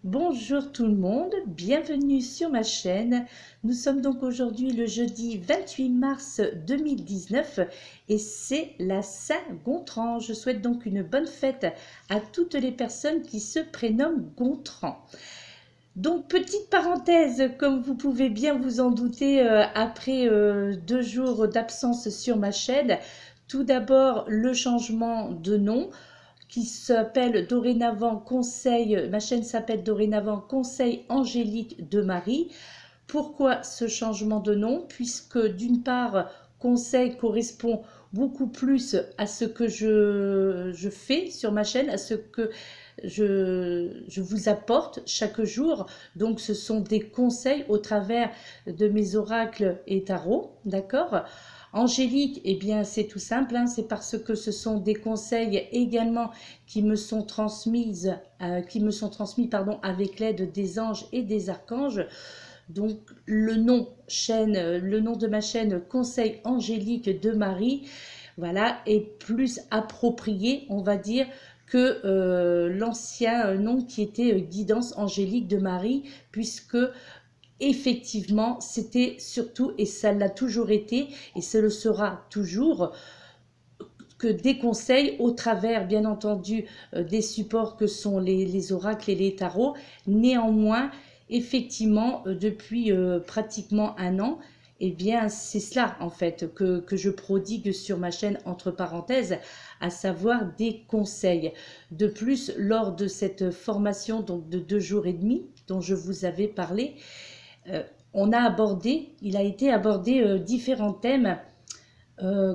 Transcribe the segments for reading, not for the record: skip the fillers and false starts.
Bonjour tout le monde, bienvenue sur ma chaîne. Nous sommes donc aujourd'hui le jeudi 28 mars 2019 et c'est la Saint-Gontran. Je souhaite donc une bonne fête à toutes les personnes qui se prénomment Gontran. Donc petite parenthèse, comme vous pouvez bien vous en douter, après 2 jours d'absence sur ma chaîne, tout d'abord le changement de nom qui s'appelle dorénavant Conseil, ma chaîne s'appelle dorénavant Conseil Angélique de Marie. Pourquoi ce changement de nom? Puisque d'une part, Conseil correspond beaucoup plus à ce que je fais sur ma chaîne, à ce que je vous apporte chaque jour. Donc ce sont des conseils au travers de mes oracles et tarots, d'accord? Angélique, eh bien c'est tout simple, hein, c'est parce que ce sont des conseils également qui me sont transmis pardon, avec l'aide des anges et des archanges. Donc le nom de ma chaîne Conseil Angélique de Marie, voilà, est plus approprié, on va dire, que l'ancien nom qui était Guidance Angélique de Marie, puisque effectivement, c'était surtout, et ça l'a toujours été, et ce le sera toujours, que des conseils au travers, bien entendu, des supports que sont les oracles et les tarots. Néanmoins, effectivement, depuis pratiquement un an, eh bien, c'est cela, en fait, que je prodigue sur ma chaîne, entre parenthèses, à savoir des conseils. De plus, lors de cette formation donc de 2 jours et demi, dont je vous avais parlé, il a été abordé différents thèmes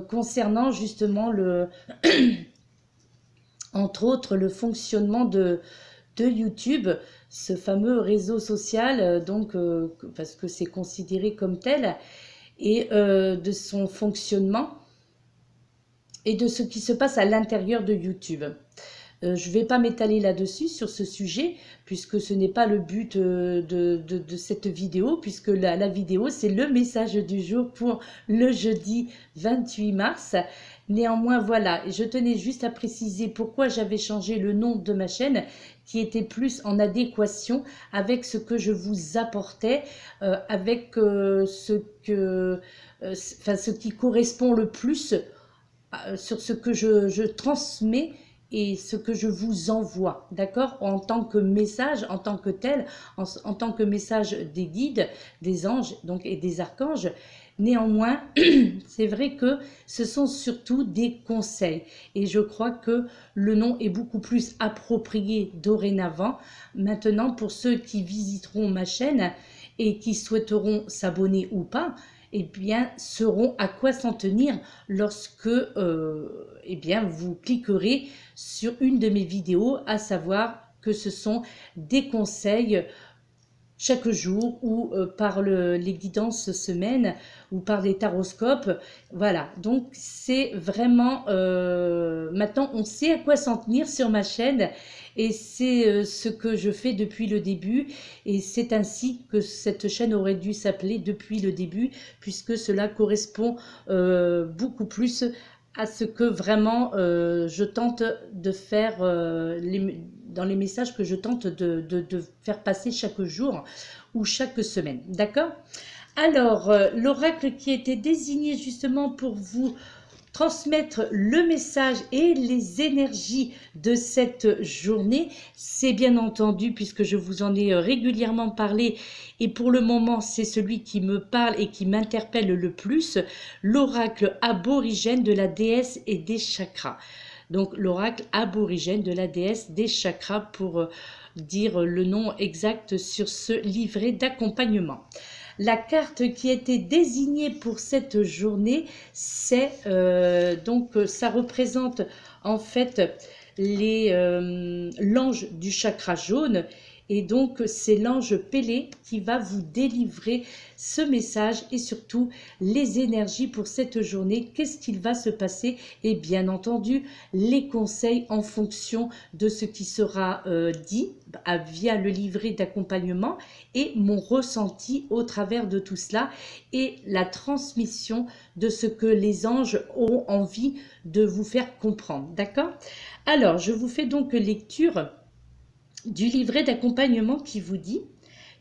concernant justement entre autres le fonctionnement de YouTube, ce fameux réseau social, parce que c'est considéré comme tel, et de son fonctionnement et de ce qui se passe à l'intérieur de YouTube. Je ne vais pas m'étaler là-dessus, sur ce sujet, puisque ce n'est pas le but de cette vidéo, puisque la vidéo, c'est le message du jour pour le jeudi 28 mars. Néanmoins, voilà, je tenais juste à préciser pourquoi j'avais changé le nom de ma chaîne, qui était plus en adéquation avec ce que je vous apportais, avec ce qui correspond le plus sur ce que je transmets et ce que je vous envoie, d'accord, en tant que message, en tant que tel, en tant que message des guides, des anges donc, et des archanges. Néanmoins, c'est vrai que ce sont surtout des conseils et je crois que le nom est beaucoup plus approprié dorénavant. Maintenant, pour ceux qui visiteront ma chaîne et qui souhaiteront s'abonner ou pas, eh bien, sauront à quoi s'en tenir lorsque eh bien, vous cliquerez sur une de mes vidéos, à savoir que ce sont des conseils chaque jour ou par les guidances semaines ou par les taroscopes. Voilà, donc c'est vraiment, maintenant on sait à quoi s'en tenir sur ma chaîne et c'est ce que je fais depuis le début et c'est ainsi que cette chaîne aurait dû s'appeler depuis le début puisque cela correspond beaucoup plus à ce que vraiment je tente de faire dans les messages que je tente de faire passer chaque jour ou chaque semaine. D'accord? Alors, l'oracle qui était désigné justement pour vous transmettre le message et les énergies de cette journée, c'est bien entendu, puisque je vous en ai régulièrement parlé, et pour le moment c'est celui qui me parle et qui m'interpelle le plus, l'oracle aborigène de la déesse et des chakras. Donc l'oracle aborigène de la déesse des chakras pour dire le nom exact sur ce livret d'accompagnement. La carte qui a été désignée pour cette journée, c'est donc ça représente en fait l'ange du chakra jaune. Et donc, c'est l'ange Pélé qui va vous délivrer ce message et surtout les énergies pour cette journée. Qu'est-ce qu'il va se passer? Et bien entendu, les conseils en fonction de ce qui sera dit via le livret d'accompagnement et mon ressenti au travers de tout cela et la transmission de ce que les anges auront envie de vous faire comprendre. D'accord? Alors, je vous fais donc lecture du livret d'accompagnement qui vous dit: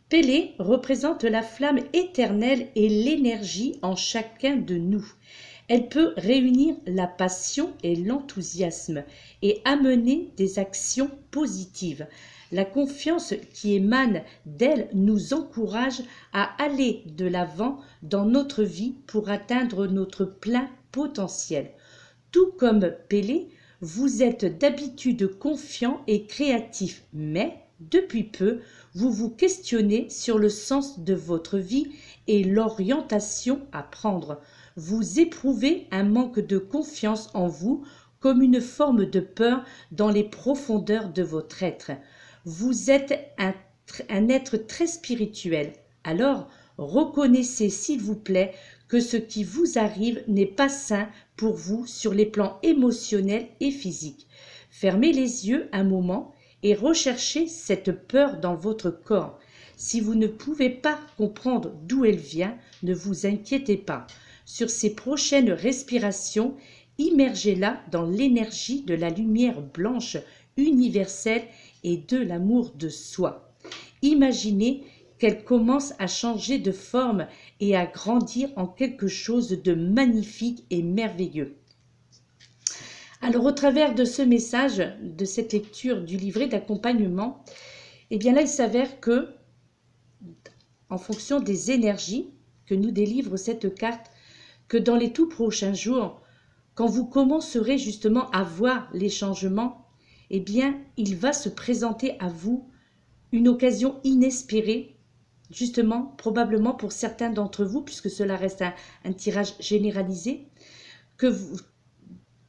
Pélé représente la flamme éternelle et l'énergie en chacun de nous. Elle peut réunir la passion et l'enthousiasme et amener des actions positives. La confiance qui émane d'elle nous encourage à aller de l'avant dans notre vie pour atteindre notre plein potentiel. Tout comme Pélé, vous êtes d'habitude confiant et créatif, mais depuis peu, vous vous questionnez sur le sens de votre vie et l'orientation à prendre. Vous éprouvez un manque de confiance en vous, comme une forme de peur dans les profondeurs de votre être. Vous êtes un être très spirituel. Alors, reconnaissez s'il vous plaît que ce qui vous arrive n'est pas sain pour vous sur les plans émotionnels et physiques. Fermez les yeux un moment et recherchez cette peur dans votre corps. Si vous ne pouvez pas comprendre d'où elle vient, ne vous inquiétez pas. Sur ces prochaines respirations, immergez-la dans l'énergie de la lumière blanche universelle et de l'amour de soi. Imaginez qu'elle commence à changer de forme et à grandir en quelque chose de magnifique et merveilleux. Alors, au travers de ce message, de cette lecture du livret d'accompagnement, eh bien là, il s'avère que, en fonction des énergies que nous délivre cette carte, que dans les tout prochains jours, quand vous commencerez justement à voir les changements, eh bien, il va se présenter à vous une occasion inespérée, justement, probablement pour certains d'entre vous, puisque cela reste un tirage généralisé,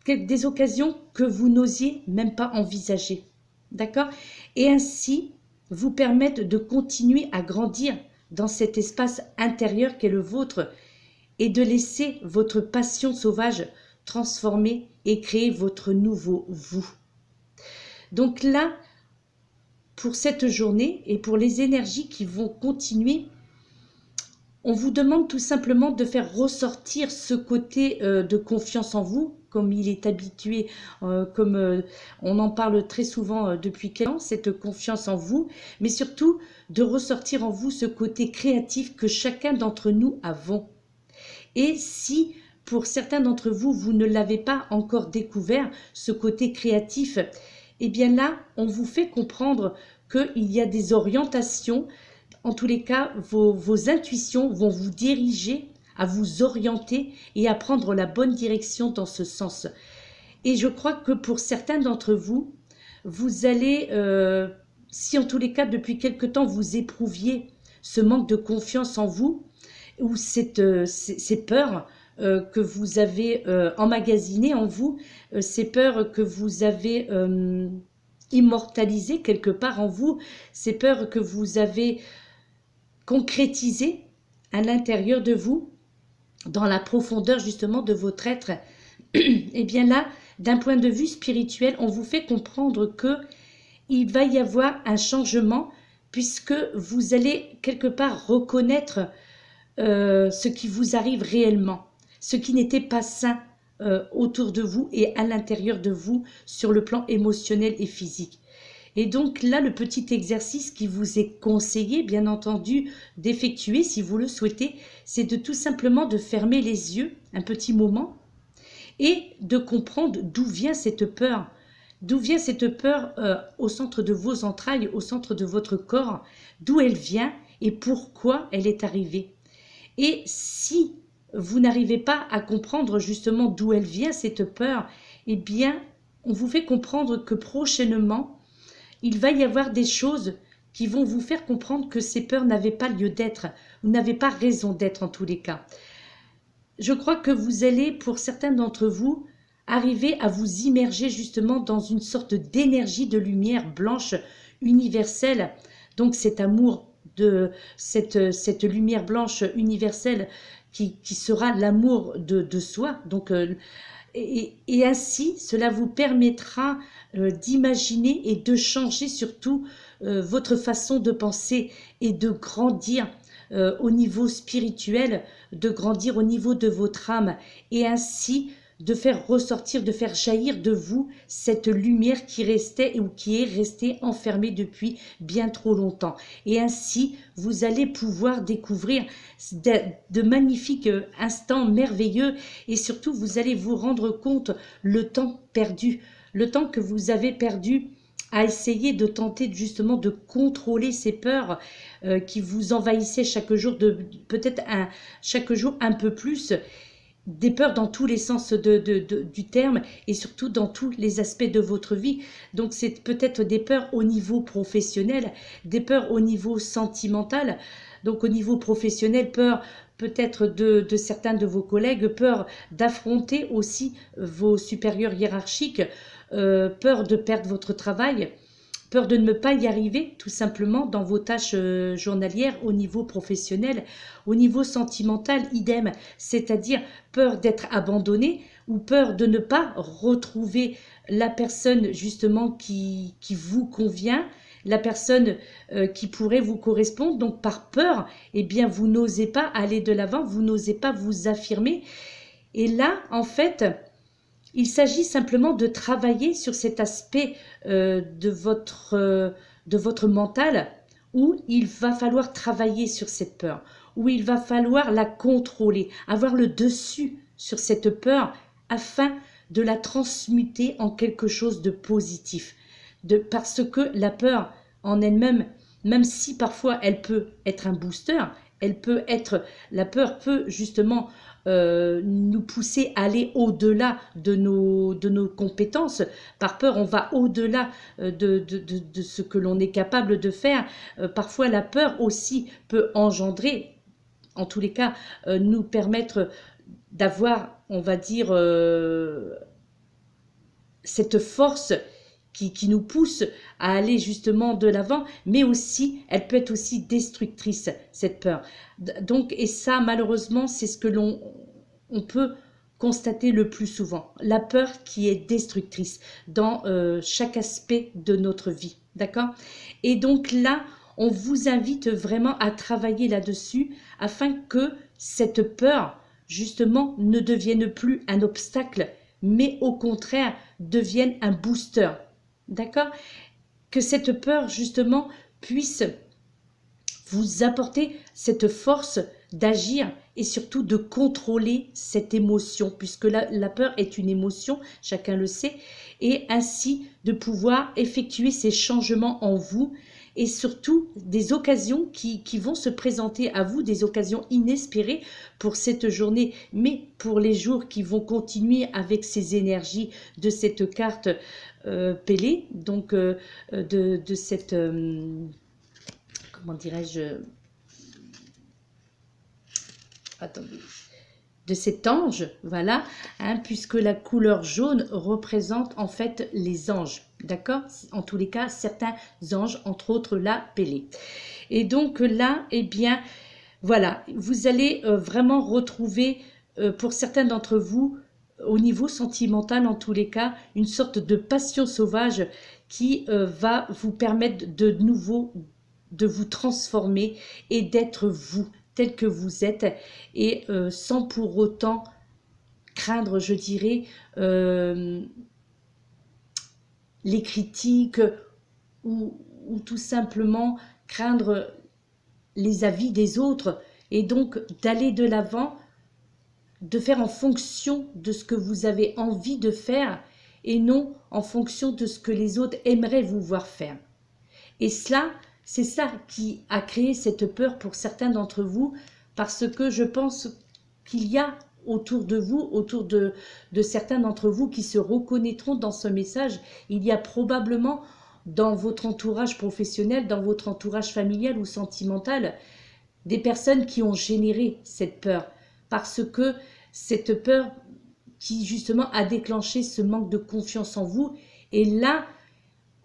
des occasions que vous n'osiez même pas envisager. D'accord? Et ainsi, vous permettre de continuer à grandir dans cet espace intérieur qu'est le vôtre et de laisser votre passion sauvage transformer et créer votre nouveau vous. Donc là, pour cette journée et pour les énergies qui vont continuer, on vous demande tout simplement de faire ressortir ce côté de confiance en vous, comme il est habitué, comme on en parle très souvent depuis quelques temps, cette confiance en vous, mais surtout de ressortir en vous ce côté créatif que chacun d'entre nous avons. Et si pour certains d'entre vous, vous ne l'avez pas encore découvert, ce côté créatif, eh bien là, on vous fait comprendre qu'il y a des orientations. En tous les cas, vos intuitions vont vous diriger à vous orienter et à prendre la bonne direction dans ce sens. Et je crois que pour certains d'entre vous, vous allez, si en tous les cas, depuis quelque temps, vous éprouviez ce manque de confiance en vous, ou ces peurs que vous avez emmagasinées en vous, ces peurs que vous avez immortalisées quelque part en vous, ces peurs que vous avez concrétisées à l'intérieur de vous, dans la profondeur justement de votre être, et bien là, d'un point de vue spirituel, on vous fait comprendre que il va y avoir un changement puisque vous allez quelque part reconnaître ce qui vous arrive réellement, ce qui n'était pas sain autour de vous et à l'intérieur de vous sur le plan émotionnel et physique. Et donc là, le petit exercice qui vous est conseillé, bien entendu, d'effectuer si vous le souhaitez, c'est de tout simplement de fermer les yeux un petit moment et de comprendre d'où vient cette peur. D'où vient cette peur au centre de vos entrailles, au centre de votre corps, d'où elle vient et pourquoi elle est arrivée. Et si vous n'arrivez pas à comprendre justement d'où elle vient, cette peur, eh bien, on vous fait comprendre que prochainement, il va y avoir des choses qui vont vous faire comprendre que ces peurs n'avaient pas lieu d'être, vous n'avez pas raison d'être en tous les cas. Je crois que vous allez, pour certains d'entre vous, arriver à vous immerger justement dans une sorte d'énergie de lumière blanche universelle, donc cet amour de cette lumière blanche universelle qui sera l'amour de soi. Donc, et ainsi, cela vous permettra d'imaginer et de changer surtout votre façon de penser et de grandir au niveau spirituel, de grandir au niveau de votre âme et ainsi de faire ressortir, de faire jaillir de vous cette lumière qui restait ou qui est restée enfermée depuis bien trop longtemps. Et ainsi, vous allez pouvoir découvrir de magnifiques instants merveilleux et surtout, vous allez vous rendre compte le temps perdu, le temps que vous avez perdu à essayer de tenter justement de contrôler ces peurs qui vous envahissaient chaque jour, peut-être chaque jour un peu plus, des peurs dans tous les sens du terme et surtout dans tous les aspects de votre vie. Donc c'est peut-être des peurs au niveau professionnel, des peurs au niveau sentimental. Donc au niveau professionnel, peur peut-être de certains de vos collègues, peur d'affronter aussi vos supérieurs hiérarchiques, peur de perdre votre travail, peur de ne pas y arriver tout simplement dans vos tâches journalières au niveau professionnel, au niveau sentimental, idem, c'est-à-dire peur d'être abandonné ou peur de ne pas retrouver la personne justement qui vous convient, la personne qui pourrait vous correspondre. Donc par peur, eh bien vous n'osez pas aller de l'avant, vous n'osez pas vous affirmer. Et là, en fait, il s'agit simplement de travailler sur cet aspect de votre mental où il va falloir travailler sur cette peur, où il va falloir la contrôler, avoir le dessus sur cette peur afin de la transmuter en quelque chose de positif. Parce que la peur en elle-même, même si parfois elle peut être un booster, la peur peut justement nous pousser à aller au-delà de nos compétences. Par peur, on va au-delà de ce que l'on est capable de faire. Parfois, la peur aussi peut engendrer, en tous les cas, nous permettre d'avoir, on va dire, cette force qui nous pousse à aller justement de l'avant, mais aussi, elle peut être aussi destructrice, cette peur. Donc, et ça, malheureusement, c'est ce que on peut constater le plus souvent. La peur qui est destructrice dans chaque aspect de notre vie, d'accord? Et donc là, on vous invite vraiment à travailler là-dessus afin que cette peur, justement, ne devienne plus un obstacle, mais au contraire, devienne un booster. D'accord? Que cette peur, justement, puisse vous apporter cette force d'agir et surtout de contrôler cette émotion, puisque la peur est une émotion, chacun le sait, et ainsi de pouvoir effectuer ces changements en vous et surtout des occasions qui vont se présenter à vous, des occasions inespérées pour cette journée, mais pour les jours qui vont continuer avec ces énergies de cette carte Pélé, donc de cette, comment dirais-je, attendez, de cet ange, voilà, hein, puisque la couleur jaune représente en fait les anges, d'accord? En tous les cas, certains anges, entre autres la Pélé. Et donc là, eh bien, voilà, vous allez vraiment retrouver, pour certains d'entre vous, au niveau sentimental en tous les cas, une sorte de passion sauvage qui va vous permettre de nouveau de vous transformer et d'être vous, tel que vous êtes, et sans pour autant craindre, je dirais, les critiques ou tout simplement craindre les avis des autres, et donc d'aller de l'avant, de faire en fonction de ce que vous avez envie de faire et non en fonction de ce que les autres aimeraient vous voir faire. Et cela, c'est ça qui a créé cette peur pour certains d'entre vous, parce que je pense qu'il y a autour de vous, autour de certains d'entre vous qui se reconnaîtront dans ce message, il y a probablement dans votre entourage professionnel, dans votre entourage familial ou sentimental, des personnes qui ont généré cette peur, parce que cette peur qui justement a déclenché ce manque de confiance en vous, et là,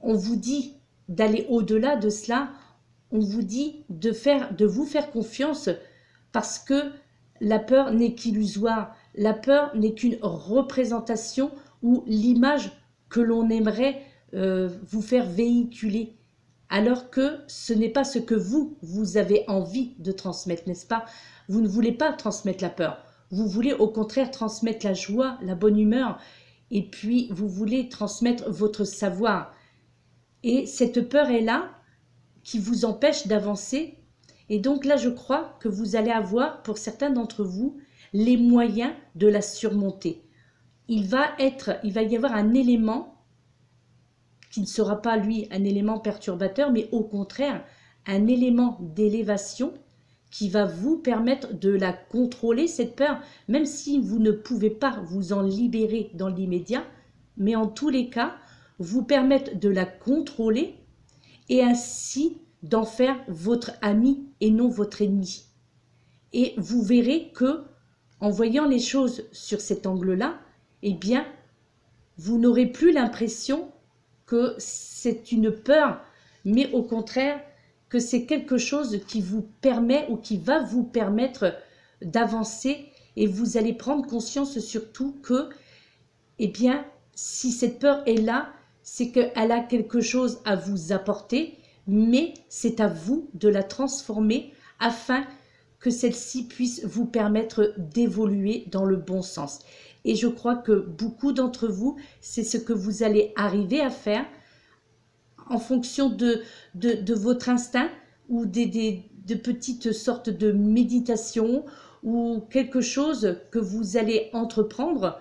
on vous dit d'aller au-delà de cela, on vous dit de vous faire confiance, parce que la peur n'est qu'illusoire, la peur n'est qu'une représentation ou l'image que l'on aimerait vous faire véhiculer, alors que ce n'est pas ce que vous avez envie de transmettre, n'est-ce pas? Vous ne voulez pas transmettre la peur, vous voulez au contraire transmettre la joie, la bonne humeur, et puis vous voulez transmettre votre savoir. Et cette peur est là, qui vous empêche d'avancer. Et donc là, je crois que vous allez avoir, pour certains d'entre vous, les moyens de la surmonter. Il va y avoir un élément qui ne sera pas, lui, un élément perturbateur, mais au contraire, un élément d'élévation qui va vous permettre de la contrôler, cette peur, même si vous ne pouvez pas vous en libérer dans l'immédiat, mais en tous les cas, vous permettre de la contrôler et ainsi d'en faire votre ami et non votre ennemi. Et vous verrez que, en voyant les choses sur cet angle-là, eh bien, vous n'aurez plus l'impression que c'est une peur, mais au contraire, que c'est quelque chose qui vous permet ou qui va vous permettre d'avancer, et vous allez prendre conscience surtout que, eh bien, si cette peur est là, c'est qu'elle a quelque chose à vous apporter, mais c'est à vous de la transformer afin que celle-ci puisse vous permettre d'évoluer dans le bon sens. Et je crois que beaucoup d'entre vous, c'est ce que vous allez arriver à faire en fonction de votre instinct ou de petites sortes de méditation ou quelque chose que vous allez entreprendre,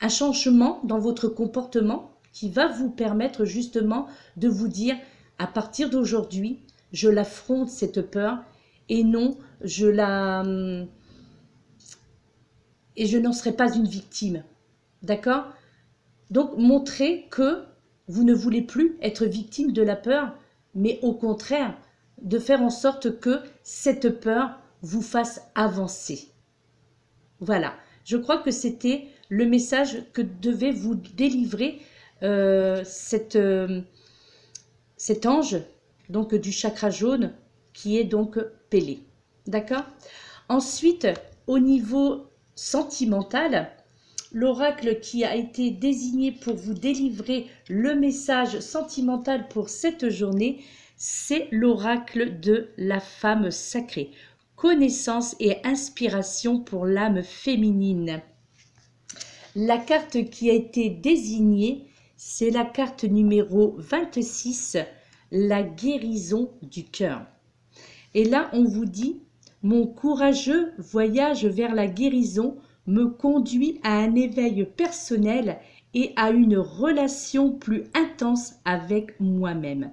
un changement dans votre comportement qui va vous permettre justement de vous dire à partir d'aujourd'hui, je l'affronte cette peur et non, je n'en serai pas une victime. D'accord? Donc, montrez que vous ne voulez plus être victime de la peur, mais au contraire, de faire en sorte que cette peur vous fasse avancer. Voilà, je crois que c'était le message que devait vous délivrer cet ange donc du chakra jaune qui est donc Pélé. D'accord? Ensuite, au niveau sentimental, l'oracle qui a été désigné pour vous délivrer le message sentimental pour cette journée, c'est l'oracle de la femme sacrée. Connaissance et inspiration pour l'âme féminine. La carte qui a été désignée, c'est la carte numéro 26, la guérison du cœur. Et là, on vous dit, mon courageux voyage vers la guérison me conduit à un éveil personnel et à une relation plus intense avec moi-même.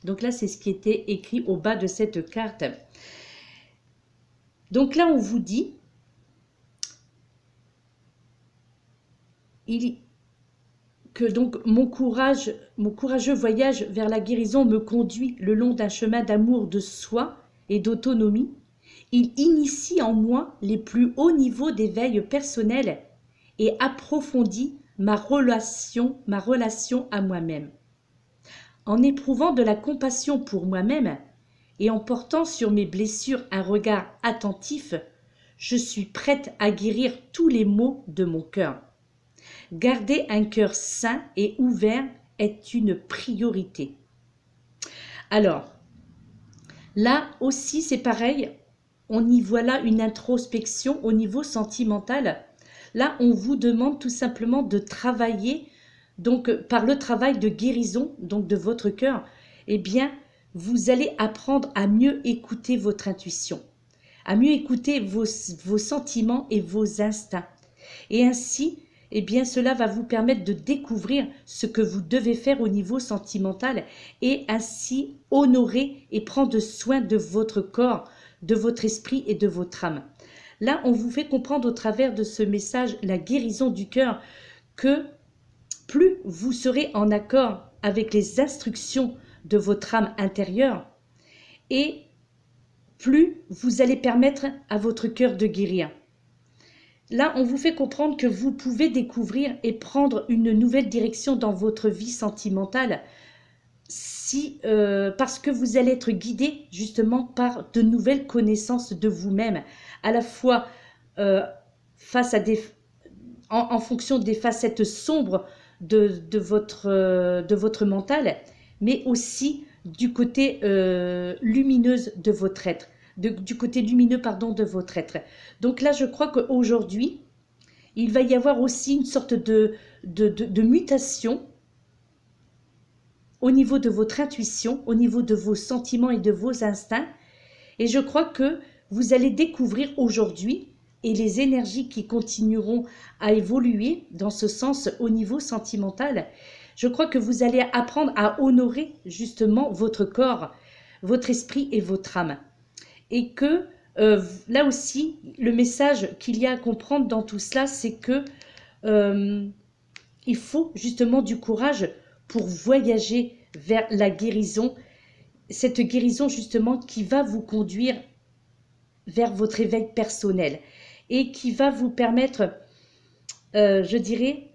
Donc là, c'est ce qui était écrit au bas de cette carte. Donc là, on vous dit que donc mon courageux voyage vers la guérison me conduit le long d'un chemin d'amour de soi et d'autonomie. Il initie en moi les plus hauts niveaux d'éveil personnel et approfondit ma relation à moi-même. En éprouvant de la compassion pour moi-même et en portant sur mes blessures un regard attentif, je suis prête à guérir tous les maux de mon cœur. Garder un cœur sain et ouvert est une priorité. Alors, là aussi c'est pareil, on y voit là une introspection au niveau sentimental. Là, on vous demande tout simplement de travailler, donc par le travail de guérison donc de votre cœur, eh bien, vous allez apprendre à mieux écouter votre intuition, à mieux écouter vos sentiments et vos instincts. Et ainsi, eh bien, cela va vous permettre de découvrir ce que vous devez faire au niveau sentimental et ainsi honorer et prendre soin de votre corps, de votre esprit et de votre âme. Là, on vous fait comprendre au travers de ce message, la guérison du cœur, que plus vous serez en accord avec les instructions de votre âme intérieure et plus vous allez permettre à votre cœur de guérir. Là, on vous fait comprendre que vous pouvez découvrir et prendre une nouvelle direction dans votre vie sentimentale parce que vous allez être guidé justement par de nouvelles connaissances de vous-même, à la fois face à en fonction des facettes sombres de votre mental, mais aussi du côté lumineuse de votre être. du côté lumineux, pardon, de votre être. Donc là, je crois qu'aujourd'hui, il va y avoir aussi une sorte de mutation au niveau de votre intuition, au niveau de vos sentiments et de vos instincts. Et je crois que vous allez découvrir aujourd'hui, et les énergies qui continueront à évoluer dans ce sens au niveau sentimental, je crois que vous allez apprendre à honorer justement votre corps, votre esprit et votre âme. Et que là aussi, le message qu'il y a à comprendre dans tout cela, c'est que il faut justement du courage pour voyager vers la guérison, cette guérison justement qui va vous conduire vers votre éveil personnel et qui va vous permettre, je dirais,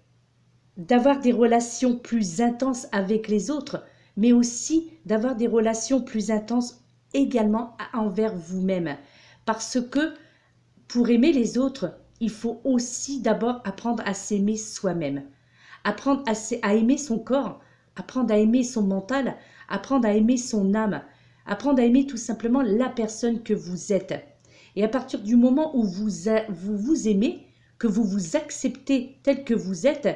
d'avoir des relations plus intenses avec les autres, mais aussi d'avoir des relations plus intenses également envers vous-même. Parce que pour aimer les autres, il faut aussi d'abord apprendre à s'aimer soi-même, apprendre à aimer son corps, apprendre à aimer son mental, apprendre à aimer son âme, apprendre à aimer tout simplement la personne que vous êtes. Et à partir du moment où vous vous aimez, que vous vous acceptez tel que vous êtes,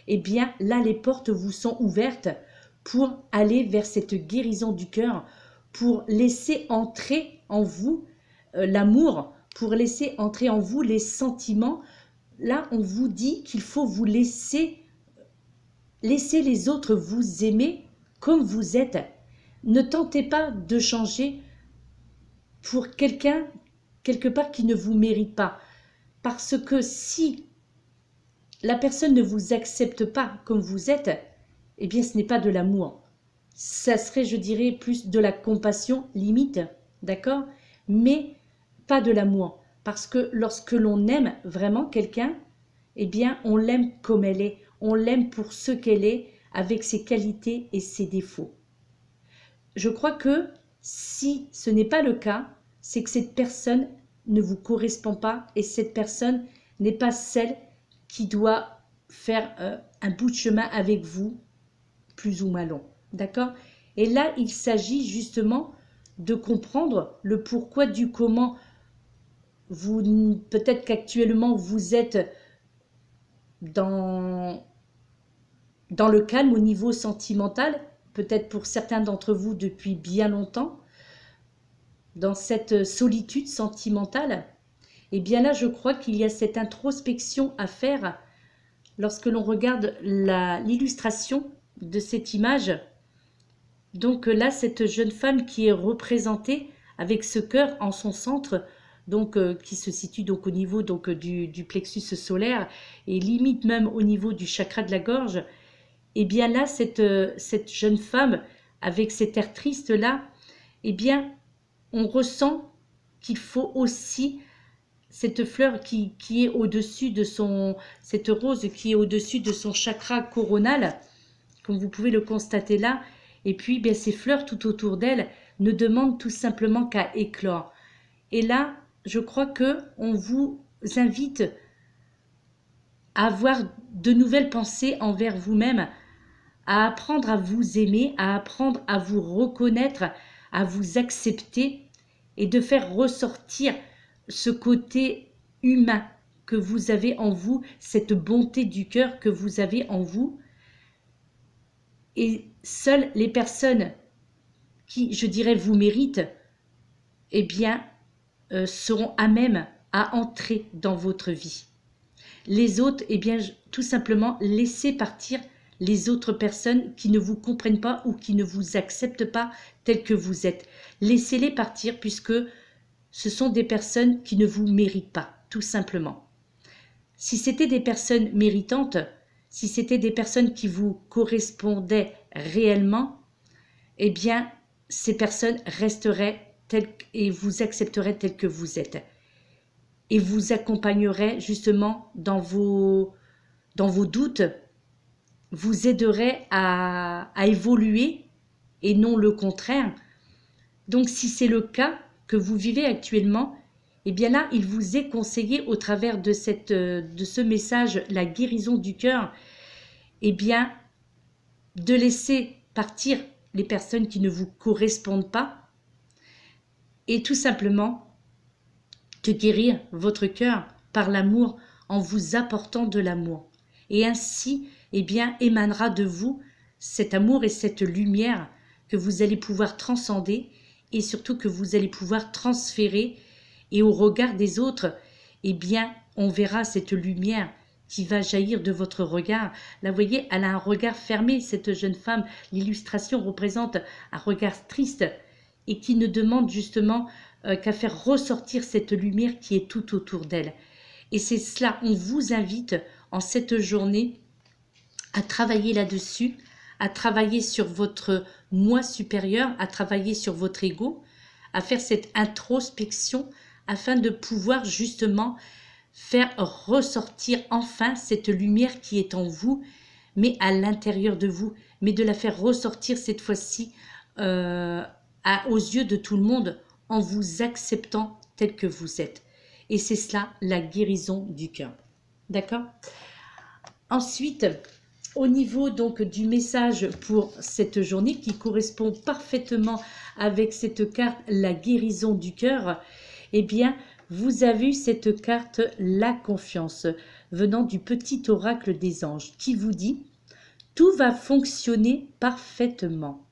eh bien là les portes vous sont ouvertes pour aller vers cette guérison du cœur, pour laisser entrer en vous l'amour, pour laisser entrer en vous les sentiments. Là, on vous dit qu'il faut vous laisser les autres vous aimer comme vous êtes. Ne tentez pas de changer pour quelqu'un, quelque part, qui ne vous mérite pas. Parce que si la personne ne vous accepte pas comme vous êtes, eh bien, ce n'est pas de l'amour. Ça serait, je dirais, plus de la compassion, limite, d'accord? Mais pas de l'amour. Parce que lorsque l'on aime vraiment quelqu'un, eh bien, on l'aime comme elle est. On l'aime pour ce qu'elle est, avec ses qualités et ses défauts. Je crois que si ce n'est pas le cas, c'est que cette personne ne vous correspond pas et cette personne n'est pas celle qui doit faire un bout de chemin avec vous, plus ou moins long. D'accord? Et là, il s'agit justement de comprendre le pourquoi du comment. Peut-être qu'actuellement, vous êtes dans le calme au niveau sentimental, peut-être pour certains d'entre vous depuis bien longtemps, dans cette solitude sentimentale. Et bien là, je crois qu'il y a cette introspection à faire lorsque l'on regarde l'illustration de cette image. Donc là, cette jeune femme qui est représentée avec ce cœur en son centre, donc qui se situe donc au niveau donc du plexus solaire et limite même au niveau du chakra de la gorge. Et bien là, cette jeune femme avec cet air triste là, eh bien, on ressent qu'il faut aussi cette fleur qui est au-dessus de cette rose qui est au-dessus de son chakra coronal, comme vous pouvez le constater là. Et puis, bien, ces fleurs tout autour d'elle ne demandent tout simplement qu'à éclore. Et là, je crois que on vous invite à avoir de nouvelles pensées envers vous-même, à apprendre à vous aimer, à apprendre à vous reconnaître, à vous accepter et de faire ressortir ce côté humain que vous avez en vous, cette bonté du cœur que vous avez en vous. Et seules les personnes qui, je dirais, vous méritent, eh bien, seront à même à entrer dans votre vie. Les autres, eh bien, tout simplement, laissez partir les autres personnes qui ne vous comprennent pas ou qui ne vous acceptent pas tels que vous êtes. Laissez-les partir puisque ce sont des personnes qui ne vous méritent pas, tout simplement. Si c'était des personnes méritantes, si c'était des personnes qui vous correspondaient réellement, eh bien, ces personnes resteraient telles et vous accepteraient telles que vous êtes. Et vous accompagneraient justement dans vos doutes, vous aideraient à évoluer et non le contraire. Donc, si c'est le cas que vous vivez actuellement, eh bien là, il vous est conseillé au travers de ce message, la guérison du cœur, eh bien, de laisser partir les personnes qui ne vous correspondent pas et tout simplement de guérir votre cœur par l'amour en vous apportant de l'amour. Et ainsi, eh bien, émanera de vous cet amour et cette lumière que vous allez pouvoir transcender et surtout que vous allez pouvoir transférer. Et au regard des autres, eh bien, on verra cette lumière qui va jaillir de votre regard. Là, vous voyez, elle a un regard fermé, cette jeune femme. L'illustration représente un regard triste et qui ne demande justement qu'à faire ressortir cette lumière qui est tout autour d'elle. Et c'est cela, on vous invite en cette journée à travailler là-dessus, à travailler sur votre moi supérieur, à travailler sur votre ego, à faire cette introspection afin de pouvoir justement faire ressortir enfin cette lumière qui est en vous, mais à l'intérieur de vous, mais de la faire ressortir cette fois-ci aux yeux de tout le monde en vous acceptant tel que vous êtes. Et c'est cela, la guérison du cœur. D'accord? Ensuite, au niveau donc du message pour cette journée qui correspond parfaitement avec cette carte, la guérison du cœur, eh bien, vous avez cette carte, la confiance, venant du petit oracle des anges, qui vous dit « Tout va fonctionner parfaitement.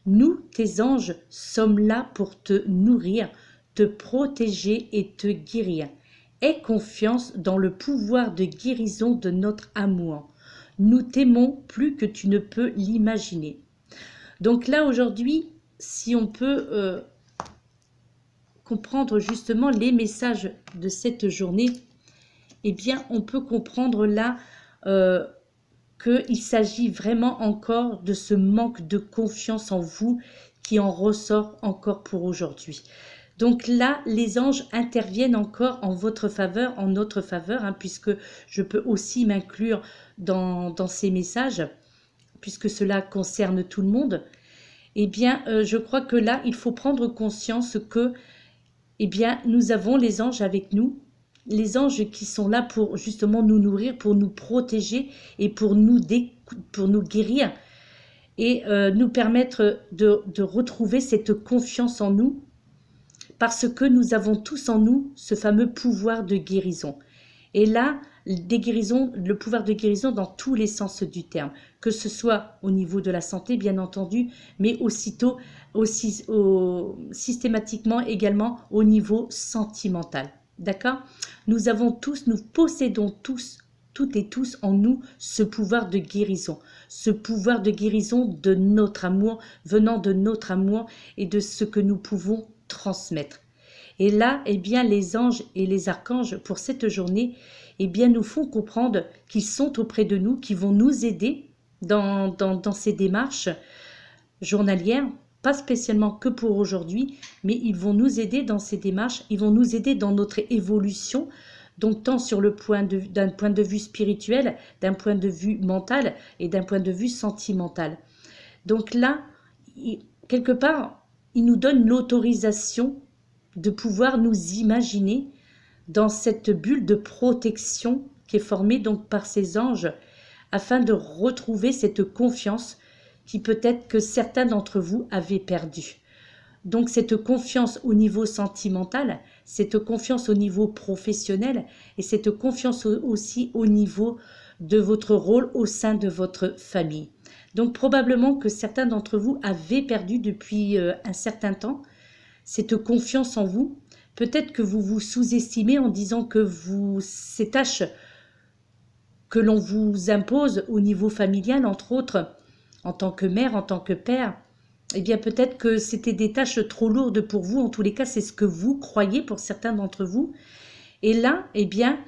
Nous, tes anges, sommes là pour te nourrir, te protéger et te guérir. Aie confiance dans le pouvoir de guérison de notre amour. Nous t'aimons plus que tu ne peux l'imaginer. » Donc là, aujourd'hui, si on peut comprendre justement les messages de cette journée, eh bien, on peut comprendre là qu'il s'agit vraiment encore de ce manque de confiance en vous qui en ressort encore pour aujourd'hui. Donc là, les anges interviennent encore en votre faveur, en notre faveur, hein, puisque je peux aussi m'inclure dans ces messages, puisque cela concerne tout le monde. Eh bien, je crois que là, il faut prendre conscience que, eh bien, nous avons les anges avec nous, les anges qui sont là pour justement nous nourrir, pour nous protéger et pour nous guérir et nous permettre de retrouver cette confiance en nous, parce que nous avons tous en nous ce fameux pouvoir de guérison. Et là, le pouvoir de guérison dans tous les sens du terme, que ce soit au niveau de la santé, bien entendu, mais systématiquement également au niveau sentimental. D'accord? Nous possédons tous, toutes et tous en nous, ce pouvoir de guérison de notre amour, venant de notre amour et de ce que nous pouvons transmettre. Et là, eh bien, les anges et les archanges, pour cette journée, eh bien, nous font comprendre qu'ils sont auprès de nous, qu'ils vont nous aider dans ces démarches journalières, pas spécialement que pour aujourd'hui, mais ils vont nous aider dans ces démarches, ils vont nous aider dans notre évolution, donc tant sur d'un point de vue spirituel, d'un point de vue mental et d'un point de vue sentimental. Donc là, quelque part, ils nous donnent l'autorisation de pouvoir nous imaginer dans cette bulle de protection qui est formée donc par ces anges, afin de retrouver cette confiance qui peut-être que certains d'entre vous avaient perdue. Donc cette confiance au niveau sentimental, cette confiance au niveau professionnel et cette confiance aussi au niveau de votre rôle au sein de votre famille. Donc probablement que certains d'entre vous avaient perdu depuis un certain temps cette confiance en vous. Peut-être que vous vous sous-estimez en disant que ces tâches que l'on vous impose au niveau familial, entre autres, en tant que mère, en tant que père, eh bien peut-être que c'était des tâches trop lourdes pour vous. En tous les cas, c'est ce que vous croyez pour certains d'entre vous. Et là, eh bien,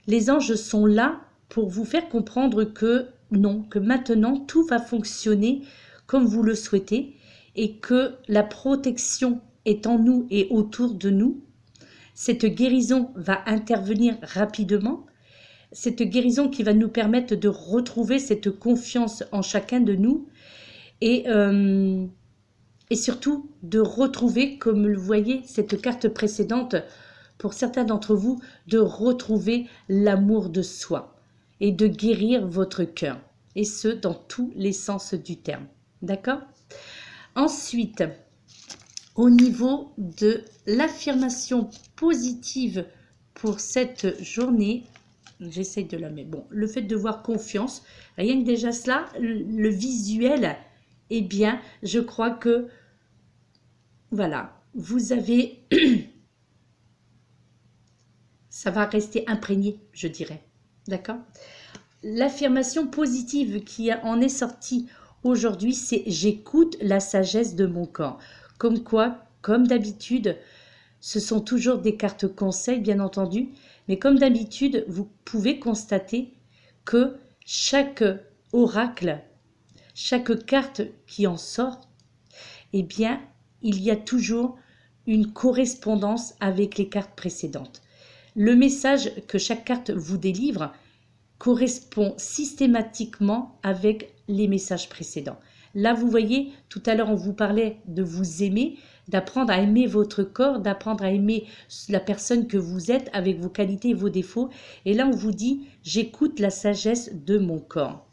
les anges sont là pour vous faire comprendre que non, que maintenant, tout va fonctionner comme vous le souhaitez et que la protection est en nous et autour de nous. Cette guérison va intervenir rapidement. Cette guérison qui va nous permettre de retrouver cette confiance en chacun de nous et surtout de retrouver, comme le voyez, cette carte précédente, pour certains d'entre vous, de retrouver l'amour de soi et de guérir votre cœur. Et ce, dans tous les sens du terme. D'accord? Ensuite, Au niveau de l'affirmation positive pour cette journée, j'essaye de la mettre. Bon, le fait de voir confiance, rien que déjà cela, le visuel, eh bien, je crois que, voilà, vous avez, ça va rester imprégné, je dirais. D'accord? L'affirmation positive qui en est sortie aujourd'hui, c'est « J'écoute la sagesse de mon corps ». Comme quoi, comme d'habitude, ce sont toujours des cartes conseils, bien entendu, mais comme d'habitude, vous pouvez constater que chaque oracle, chaque carte qui en sort, eh bien, il y a toujours une correspondance avec les cartes précédentes. Le message que chaque carte vous délivre correspond systématiquement avec les messages précédents. Là, vous voyez, tout à l'heure, on vous parlait de vous aimer, d'apprendre à aimer votre corps, d'apprendre à aimer la personne que vous êtes avec vos qualités et vos défauts. Et là, on vous dit « J'écoute la sagesse de mon corps ».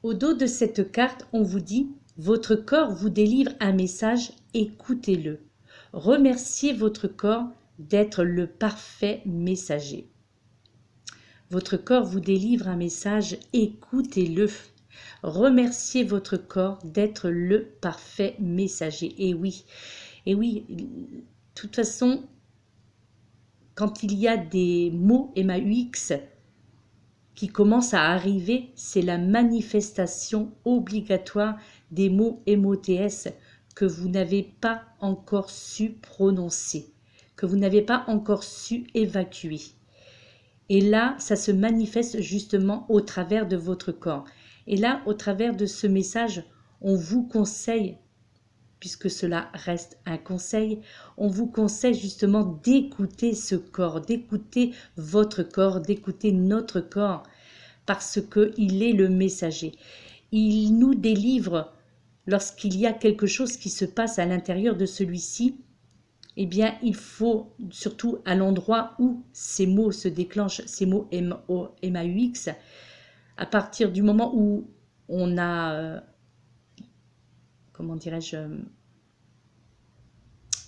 Au dos de cette carte, on vous dit « Votre corps vous délivre un message, écoutez-le. Remerciez votre corps d'être le parfait messager. » Votre corps vous délivre un message, écoutez-le. Remerciez votre corps d'être le parfait messager. Et oui, de toute façon, quand il y a des mots MAUX qui commencent à arriver, c'est la manifestation obligatoire des mots MOTS que vous n'avez pas encore su prononcer, que vous n'avez pas encore su évacuer. Et là, ça se manifeste justement au travers de votre corps. Et là, au travers de ce message, on vous conseille, puisque cela reste un conseil, on vous conseille justement d'écouter ce corps, d'écouter votre corps, d'écouter notre corps, parce qu'il est le messager. Il nous délivre lorsqu'il y a quelque chose qui se passe à l'intérieur de celui-ci. Eh bien, il faut, surtout à l'endroit où ces mots se déclenchent, ces mots MAUX, à partir du moment où on a, comment dirais-je,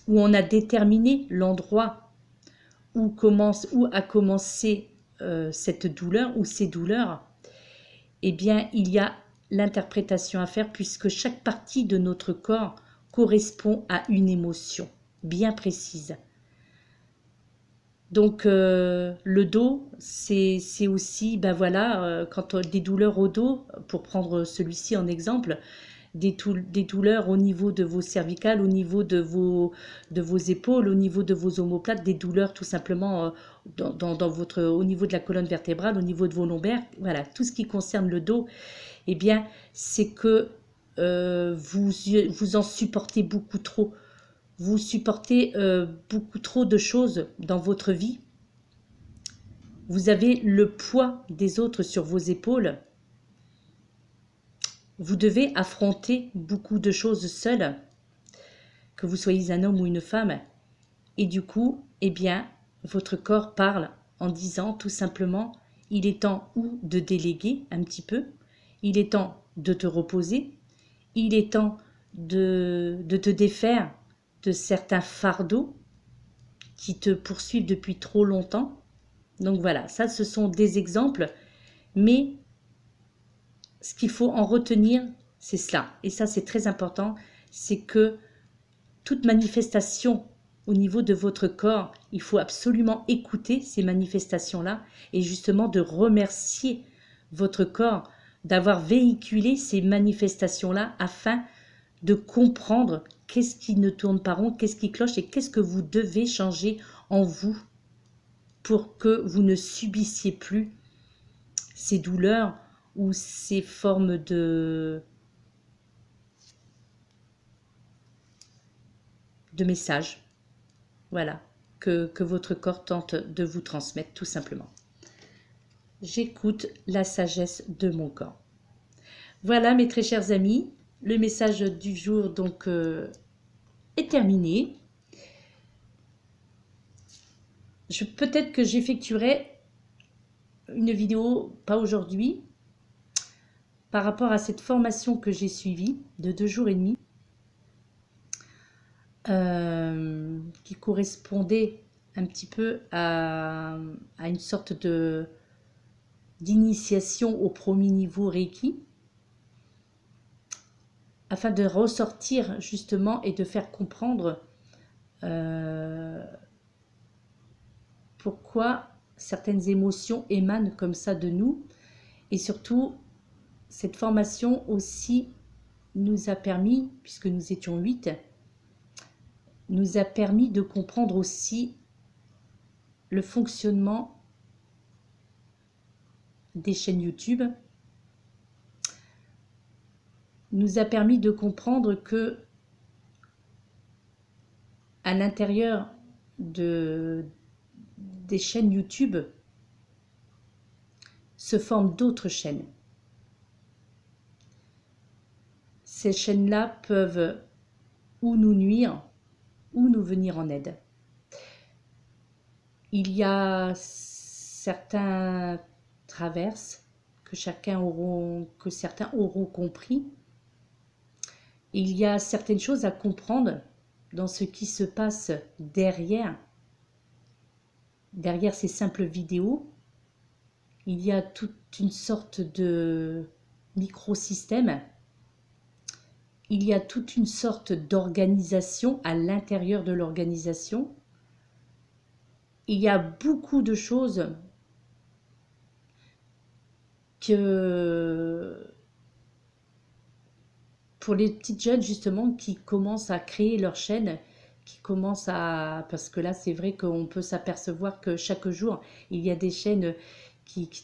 où on a déterminé l'endroit où a commencé cette douleur ou ces douleurs, eh bien, il y a l'interprétation à faire puisque chaque partie de notre corps correspond à une émotion bien précise. Donc, le dos, c'est aussi, ben voilà, quand des douleurs au dos, pour prendre celui-ci en exemple, des douleurs au niveau de vos cervicales, au niveau de vos épaules, au niveau de vos omoplates, des douleurs tout simplement au niveau de la colonne vertébrale, au niveau de vos lombaires, voilà, tout ce qui concerne le dos, eh bien, c'est que vous en supportez beaucoup trop. Vous supportez beaucoup trop de choses dans votre vie. Vous avez le poids des autres sur vos épaules. Vous devez affronter beaucoup de choses seules, que vous soyez un homme ou une femme. Et du coup, eh bien, votre corps parle en disant tout simplement, il est temps ou de déléguer un petit peu, il est temps de te reposer, il est temps de te défaire de certains fardeaux qui te poursuivent depuis trop longtemps. Donc voilà, ça ce sont des exemples, mais ce qu'il faut en retenir, c'est cela. Et ça c'est très important, c'est que toute manifestation au niveau de votre corps, il faut absolument écouter ces manifestations-là et justement de remercier votre corps d'avoir véhiculé ces manifestations-là afin de comprendre qu'est-ce qui ne tourne pas rond, qu'est-ce qui cloche et qu'est-ce que vous devez changer en vous pour que vous ne subissiez plus ces douleurs ou ces formes de messages, voilà, que votre corps tente de vous transmettre tout simplement. J'écoute la sagesse de mon corps. Voilà mes très chers amis, le message du jour donc est terminé. Peut-être que j'effectuerai une vidéo, pas aujourd'hui, par rapport à cette formation que j'ai suivie de 2 jours et demi. qui correspondait un petit peu à une sorte d'initiation au premier niveau Reiki, afin de ressortir justement et de faire comprendre pourquoi certaines émotions émanent comme ça de nous. Et surtout, cette formation aussi nous a permis, puisque nous étions 8, nous a permis de comprendre aussi le fonctionnement des chaînes YouTube, nous a permis de comprendre que à l'intérieur des chaînes YouTube se forment d'autres chaînes. Ces chaînes-là peuvent ou nous nuire ou nous venir en aide. Il y a certains traverses que certains auront compris. Et il y a certaines choses à comprendre dans ce qui se passe derrière ces simples vidéos. Il y a toute une sorte de microsystème. Il y a toute une sorte d'organisation à l'intérieur de l'organisation. Il y a beaucoup de choses que pour les petites jeunes justement qui commencent à créer leur chaîne, parce que là c'est vrai qu'on peut s'apercevoir que chaque jour il y a des chaînes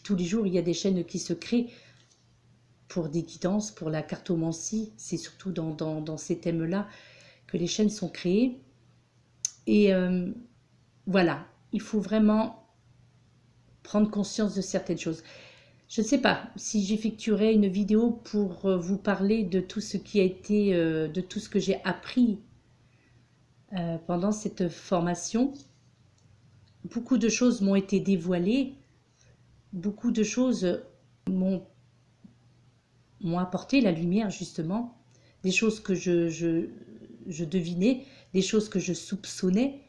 tous les jours il y a des chaînes qui se créent pour des guidances, pour la cartomancie. C'est surtout dans ces thèmes-là que les chaînes sont créées. Et voilà, il faut vraiment prendre conscience de certaines choses. Je ne sais pas si j'effectuerai une vidéo pour vous parler de tout ce qui a été, de tout ce que j'ai appris pendant cette formation. Beaucoup de choses m'ont été dévoilées, beaucoup de choses m'ont apporté la lumière justement, des choses que je devinais, des choses que je soupçonnais,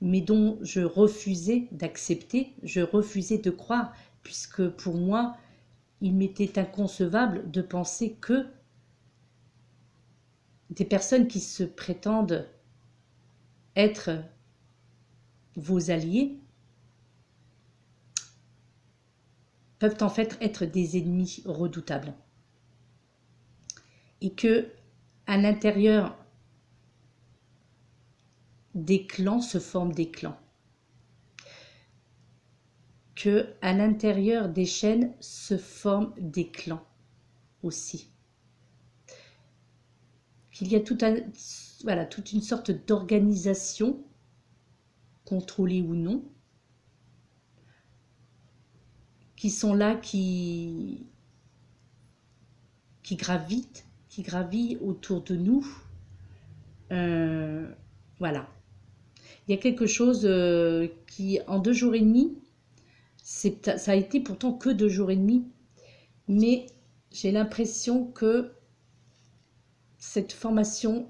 mais dont je refusais d'accepter, je refusais de croire, puisque pour moi, il m'était inconcevable de penser que des personnes qui se prétendent être vos alliés peuvent en fait être des ennemis redoutables. Et que à l'intérieur des clans se forment des clans. Que à l'intérieur des chaînes se forment des clans aussi. Qu'il y a toute une sorte d'organisation, contrôlée ou non, qui sont là, qui gravit autour de nous. Voilà. Il y a quelque chose qui, en 2 jours et demi, ça a été pourtant que 2 jours et demi, mais j'ai l'impression que cette formation,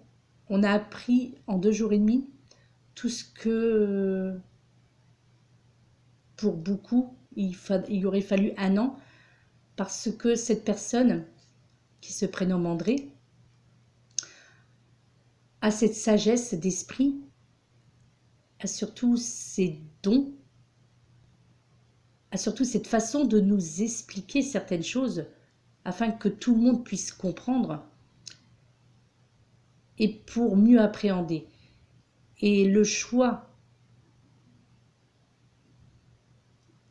on a appris en 2 jours et demi tout ce que, pour beaucoup, il aurait fallu 1 an, parce que cette personne, qui se prénomme André, a cette sagesse d'esprit, a surtout ces dons, a surtout cette façon de nous expliquer certaines choses afin que tout le monde puisse comprendre et pour mieux appréhender. Et le choix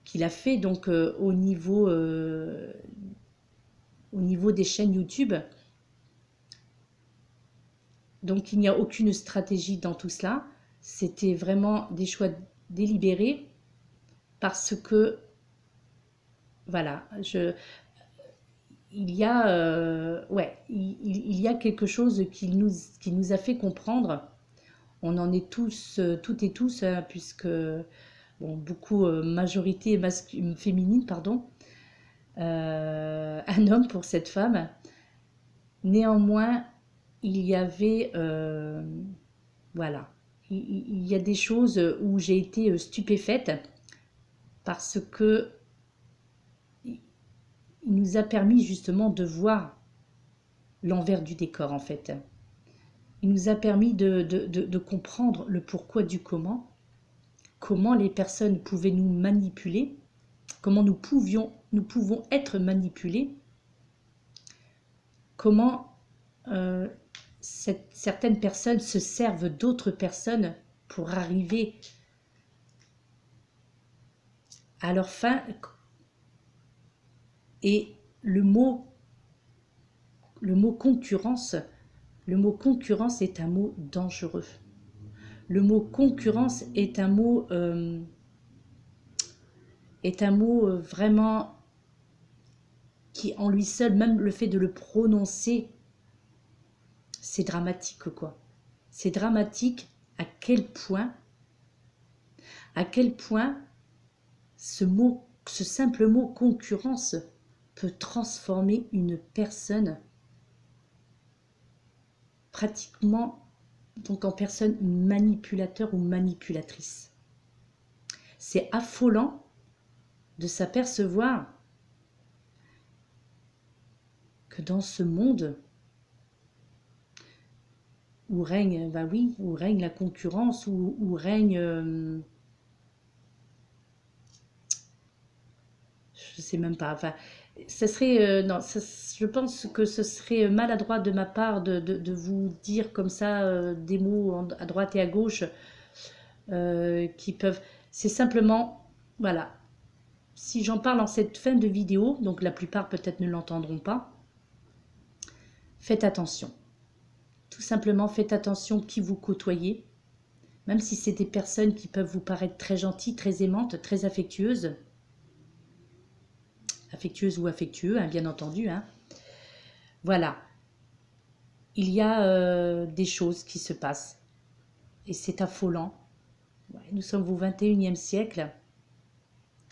qu'il a fait donc au niveau des chaînes YouTube, donc il n'y a aucune stratégie dans tout cela, c'était vraiment des choix délibérés, parce que voilà, il y a quelque chose qui nous a fait comprendre. On en est tous, toutes et tous, puisque bon, beaucoup majorité féminine, pardon, un homme pour cette femme. Néanmoins, il y avait Voilà. Il y a des choses où j'ai été stupéfaite parce que il nous a permis justement de voir l'envers du décor en fait. Il nous a permis de comprendre le pourquoi du comment les personnes pouvaient nous manipuler, comment nous pouvons être manipulés, comment certaines personnes se servent d'autres personnes pour arriver à leur fin. Et le mot concurrence, est un mot dangereux. Le mot concurrence est un mot vraiment qui en lui seul, même le fait de le prononcer, c'est dramatique quoi. C'est dramatique à quel point ce simple mot concurrence peut transformer une personne pratiquement donc en personne manipulateur ou manipulatrice. C'est affolant de s'apercevoir que dans ce monde où règne, où règne la concurrence, où règne, je sais même pas, enfin, ça serait, non, je pense que ce serait maladroit de ma part de vous dire comme ça des mots à droite et à gauche qui peuvent, c'est simplement, voilà, si j'en parle en cette fin de vidéo, donc la plupart peut-être ne l'entendront pas, faites attention. Tout simplement, faites attention qui vous côtoyez, même si c'est des personnes qui peuvent vous paraître très gentilles, très aimantes, très affectueuses ou affectueux, hein, bien entendu. Hein. Voilà. Il y a des choses qui se passent et c'est affolant. Ouais, nous sommes au 21e siècle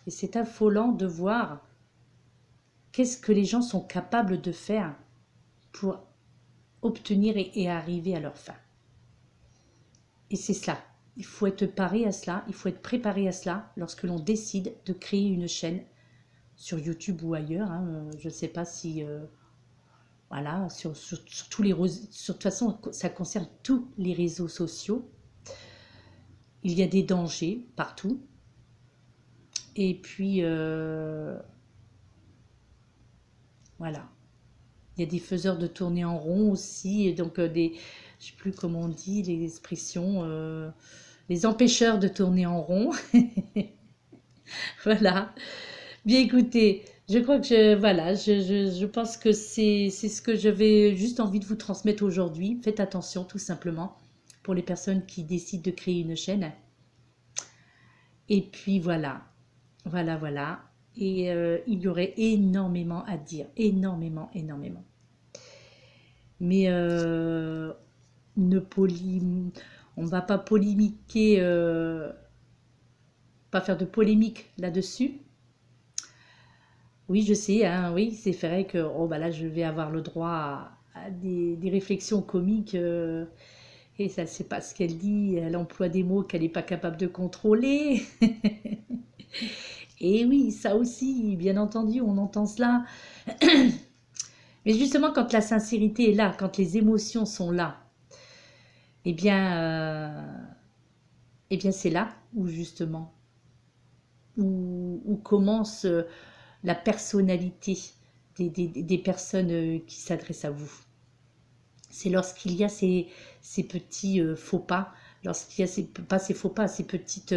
et c'est affolant de voir qu'est-ce que les gens sont capables de faire pour obtenir et arriver à leur fin. Et c'est cela. Il faut être paré à cela, il faut être préparé à cela lorsque l'on décide de créer une chaîne sur YouTube ou ailleurs. Hein, je ne sais pas si... voilà, sur tous les... De toute façon, ça concerne tous les réseaux sociaux. Il y a des dangers partout. Et puis... voilà. Il y a des faiseurs de tourner en rond aussi, et donc des, je ne sais plus comment on dit, les expressions, les empêcheurs de tourner en rond. Voilà. Bien écoutez, je crois que voilà, je pense que c'est ce que j'avais juste envie de vous transmettre aujourd'hui. Faites attention tout simplement pour les personnes qui décident de créer une chaîne. Et puis voilà, voilà. Et il y aurait énormément à dire, énormément. Mais on va pas polémiquer, pas faire de polémique là-dessus. Oui, je sais, hein, oui, c'est vrai que oh, bah là, je vais avoir le droit à des réflexions comiques. Et ça, c'est pas ce qu'elle dit. Elle emploie des mots qu'elle n'est pas capable de contrôler. Et oui, ça aussi, bien entendu, on entend cela. Mais justement, quand la sincérité est là, quand les émotions sont là, eh bien c'est là où justement, où commence la personnalité des personnes qui s'adressent à vous. C'est lorsqu'il y a ces petits faux pas, lorsqu'il y a ces petites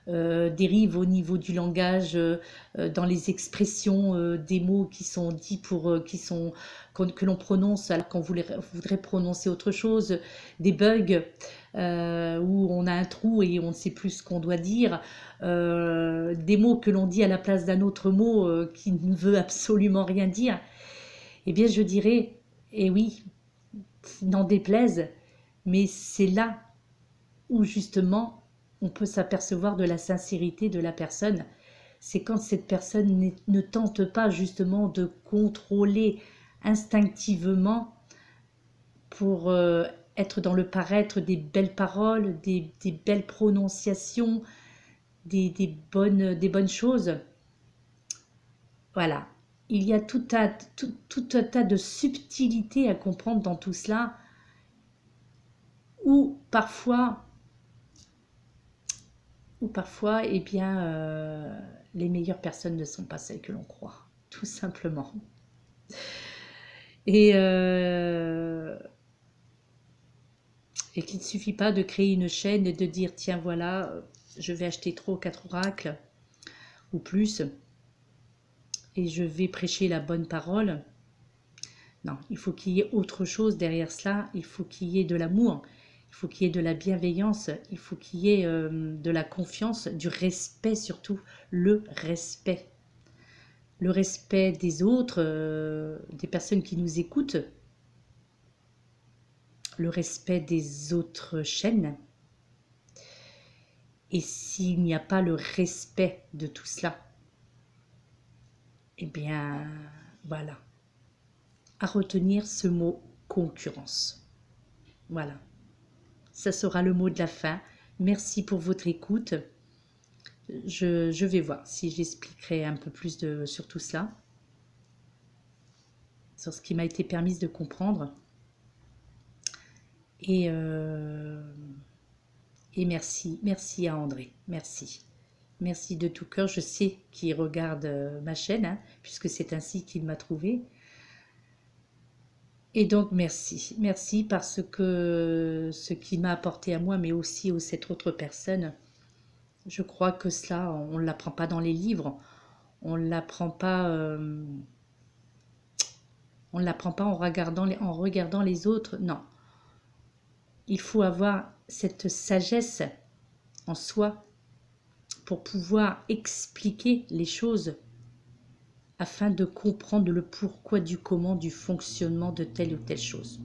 dérives au niveau du langage, dans les expressions des mots qui sont dits que l'on prononce alors qu'on voudrait prononcer autre chose, des bugs où on a un trou et on ne sait plus ce qu'on doit dire, des mots que l'on dit à la place d'un autre mot qui ne veut absolument rien dire. Eh bien je dirais, eh oui, n'en déplaise, mais c'est là où justement on peut s'apercevoir de la sincérité de la personne. C'est quand cette personne ne tente pas justement de contrôler instinctivement pour être dans le paraître, des belles paroles, des belles prononciations, des bonnes choses. Voilà. Il y a tout un tas de subtilités à comprendre dans tout cela, ou parfois, eh bien, les meilleures personnes ne sont pas celles que l'on croit, tout simplement. Et qu'il ne suffit pas de créer une chaîne et de dire, tiens, voilà, je vais acheter 3 ou 4 oracles, ou plus, et je vais prêcher la bonne parole. Non, il faut qu'il y ait autre chose derrière cela, il faut qu'il y ait de l'amour, il faut qu'il y ait de la bienveillance, il faut qu'il y ait de la confiance, du respect surtout, le respect. Le respect des autres, des personnes qui nous écoutent, le respect des autres chaînes. Et s'il n'y a pas le respect de tout cela, eh bien, voilà. À retenir ce mot concurrence. Voilà. Ça sera le mot de la fin. Merci pour votre écoute. Je vais voir si j'expliquerai un peu plus sur tout cela, sur ce qui m'a été permis de comprendre. Et merci à André, merci. Merci de tout cœur, je sais qu'il regarde ma chaîne, hein, puisque c'est ainsi qu'il m'a trouvé. Et donc merci parce que ce qui m'a apporté à moi, mais aussi à cette autre personne, je crois que cela, on ne l'apprend pas dans les livres, on ne l'apprend pas, en regardant les autres, non. Il faut avoir cette sagesse en soi pour pouvoir expliquer les choses afin de comprendre le pourquoi du comment du fonctionnement de telle ou telle chose.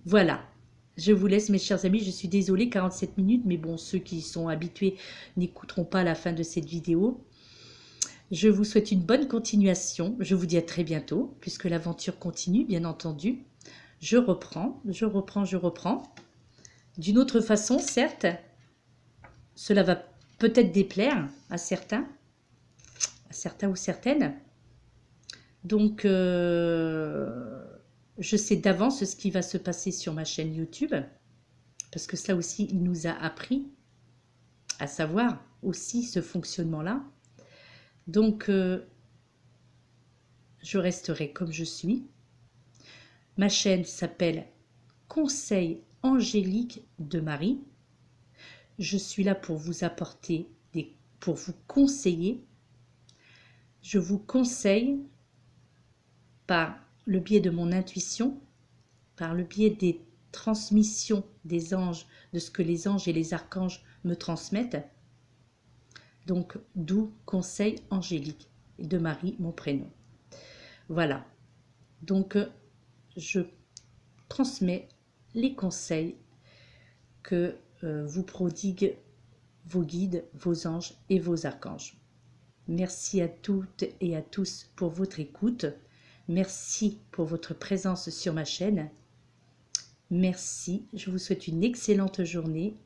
Voilà, je vous laisse mes chers amis, je suis désolée, 47 minutes, mais bon, ceux qui sont habitués n'écouteront pas la fin de cette vidéo. Je vous souhaite une bonne continuation, je vous dis à très bientôt, puisque l'aventure continue, bien entendu. Je reprends. D'une autre façon, certes, cela va peut-être déplaire à certains ou certaines. Donc, je sais d'avance ce qui va se passer sur ma chaîne YouTube, parce que cela aussi, il nous a appris à savoir aussi ce fonctionnement-là. Donc, je resterai comme je suis. Ma chaîne s'appelle Conseils angéliques de Marie. Je suis là pour vous apporter, pour vous conseiller. Je vous conseille par le biais de mon intuition, par le biais des transmissions des anges, de ce que les anges et les archanges me transmettent. Donc, d'où Conseils angéliques de Marie, mon prénom. Voilà. Donc, je transmets les conseils que vous prodiguent vos guides, vos anges et vos archanges. Merci à toutes et à tous pour votre écoute. Merci pour votre présence sur ma chaîne. Merci, je vous souhaite une excellente journée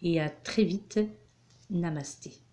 et à très vite. Namasté.